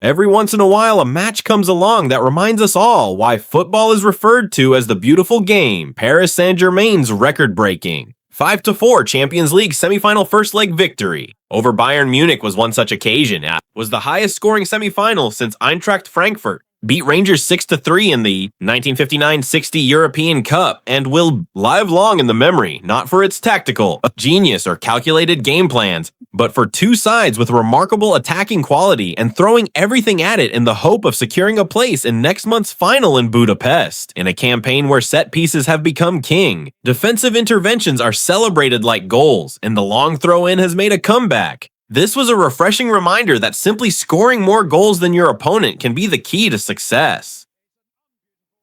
Every once in a while, a match comes along that reminds us all why football is referred to as the beautiful game, Paris Saint-Germain's record-breaking 5-4 Champions League semifinal first leg victory over Bayern Munich was one such occasion. It was the highest scoring semifinal since Eintracht Frankfurt beat Rangers 6-3 in the 1959-60 European Cup and will live long in the memory, not for its tactical genius or calculated game plans, but for two sides with remarkable attacking quality and throwing everything at it in the hope of securing a place in next month's final in Budapest. In a campaign where set pieces have become king, defensive interventions are celebrated like goals, and the long throw-in has made a comeback. This was a refreshing reminder that simply scoring more goals than your opponent can be the key to success.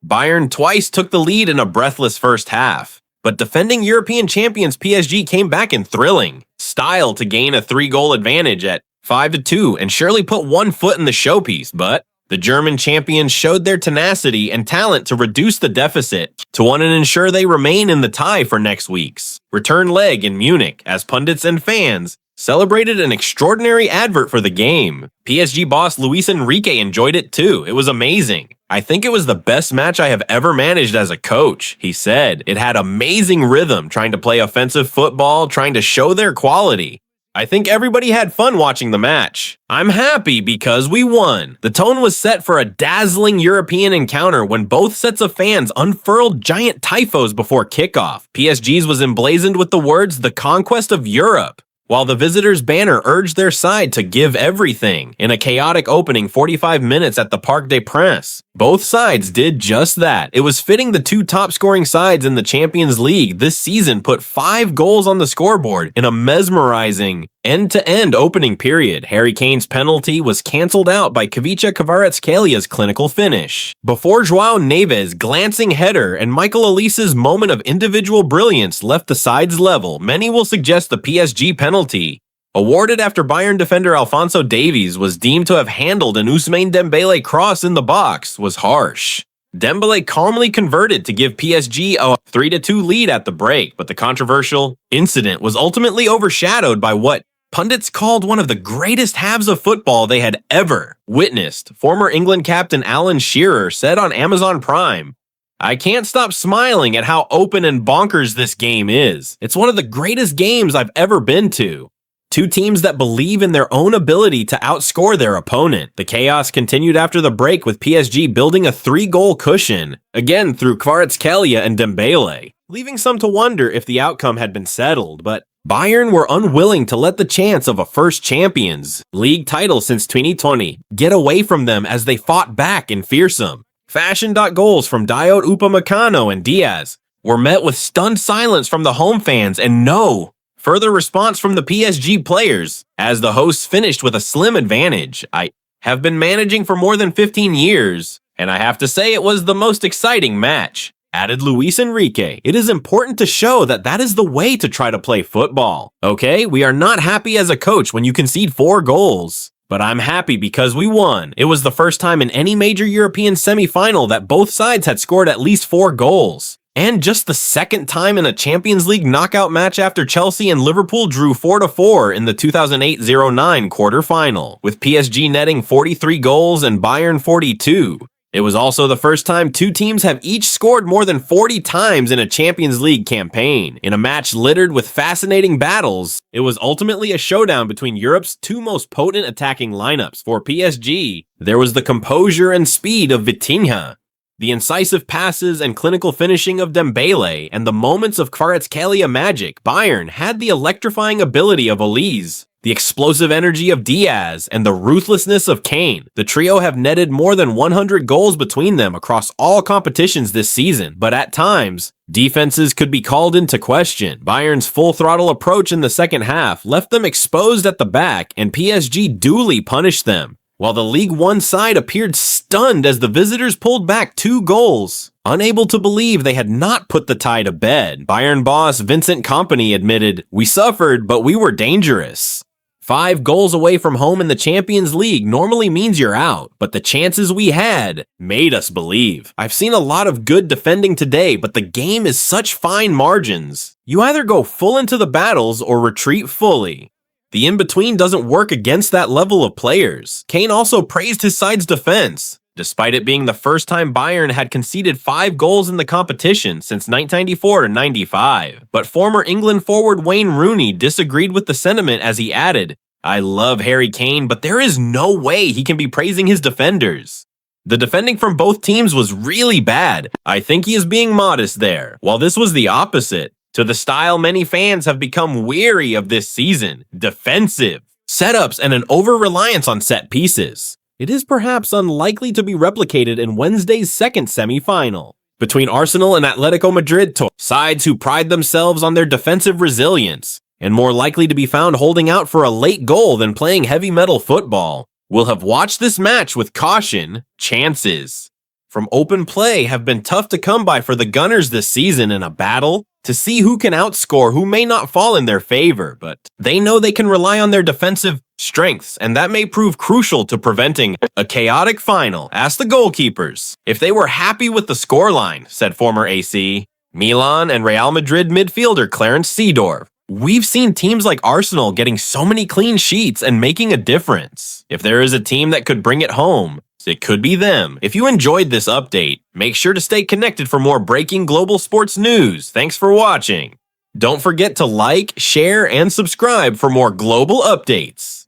Bayern twice took the lead in a breathless first half, but defending European champions PSG came back in thrilling style to gain a 3-goal advantage at 5-2 and surely put one foot in the showpiece, but the German champions showed their tenacity and talent to reduce the deficit to one and ensure they remain in the tie for next week's return leg in Munich as pundits and fans celebrated an extraordinary advert for the game. PSG boss Luis Enrique enjoyed it too. It was amazing. I think it was the best match I have ever managed as a coach, he said. It had amazing rhythm, trying to play offensive football, trying to show their quality. I think everybody had fun watching the match. I'm happy because we won. The tone was set for a dazzling European encounter when both sets of fans unfurled giant tifos before kickoff. PSG's was emblazoned with the words, "The Conquest of Europe," while the visitors' banner urged their side to give everything in a chaotic opening 45 minutes at the Parc des Princes. Both sides did just that. It was fitting the two top-scoring sides in the Champions League this season put 5 goals on the scoreboard in a mesmerizing end-to-end opening period. Harry Kane's penalty was cancelled out by Kvicha Kvaratskhelia clinical finish. Before Joao Neves' glancing header and Michael Olise's moment of individual brilliance left the sides level, many will suggest the PSG penalty, awarded after Bayern defender Alphonso Davies was deemed to have handled an Ousmane Dembele cross in the box, was harsh. Dembele calmly converted to give PSG a 3-2 lead at the break, but the controversial incident was ultimately overshadowed by what pundits called one of the greatest halves of football they had ever witnessed. Former England captain Alan Shearer said on Amazon Prime, "I can't stop smiling at how open and bonkers this game is. It's one of the greatest games I've ever been to. Two teams that believe in their own ability to outscore their opponent." The chaos continued after the break with PSG building a 3-goal cushion, again through Kvaratskhelia and Dembele, leaving some to wonder if the outcome had been settled, but Bayern were unwilling to let the chance of a first Champions League title since 2020 get away from them as they fought back in fearsome fashion. Goals from Dayot Upamecano and Diaz were met with stunned silence from the home fans and no further response from the PSG players as the hosts finished with a slim advantage. "I have been managing for more than 15 years, and I have to say it was the most exciting match," added Luis Enrique. "It is important to show that that is the way to try to play football. Okay, we are not happy as a coach when you concede 4 goals. But I'm happy because we won. It was the first time in any major European semifinal that both sides had scored at least 4 goals. And just the second time in a Champions League knockout match after Chelsea and Liverpool drew 4-4 in the 2008-09 quarterfinal, with PSG netting 43 goals and Bayern 42. It was also the first time two teams have each scored more than 40 times in a Champions League campaign. In a match littered with fascinating battles, it was ultimately a showdown between Europe's two most potent attacking lineups. For PSG, there was the composure and speed of Vitinha, the incisive passes and clinical finishing of Dembele, and the moments of Kvaratskhelia magic. Bayern had the electrifying ability of Olise, the explosive energy of Diaz, and the ruthlessness of Kane. The trio have netted more than 100 goals between them across all competitions this season, but at times, defenses could be called into question. Bayern's full-throttle approach in the second half left them exposed at the back, and PSG duly punished them, while the League One side appeared stunned as the visitors pulled back 2 goals. Unable to believe they had not put the tie to bed, Bayern boss Vincent Kompany admitted, "We suffered, but we were dangerous." 5 goals away from home in the Champions League normally means you're out, but the chances we had made us believe. I've seen a lot of good defending today, but the game is such fine margins. You either go full into the battles or retreat fully. The in-between doesn't work against that level of players. Kane also praised his side's defense, despite it being the first time Bayern had conceded 5 goals in the competition since 1994-95. But former England forward Wayne Rooney disagreed with the sentiment as he added, "I love Harry Kane, but there is no way he can be praising his defenders. The defending from both teams was really bad. I think he is being modest there." While this was the opposite, to the style many fans have become weary of this season, defensive setups and an over-reliance on set pieces. It is perhaps unlikely to be replicated in Wednesday's second semi-final between Arsenal and Atletico Madrid, sides who pride themselves on their defensive resilience and more likely to be found holding out for a late goal than playing heavy metal football. Will have watched this match with caution. Chances from open play have been tough to come by for the Gunners this season in a battle to see who can outscore who may not fall in their favor, but they know they can rely on their defensive strengths, and that may prove crucial to preventing a chaotic final. Ask the goalkeepers if they were happy with the scoreline, said former AC Milan and Real Madrid midfielder Clarence Seedorf. We've seen teams like Arsenal getting so many clean sheets and making a difference. If there is a team that could bring it home, it could be them. If you enjoyed this update, make sure to stay connected for more breaking global sports news. Thanks for watching. Don't forget to like, share, and subscribe for more global updates.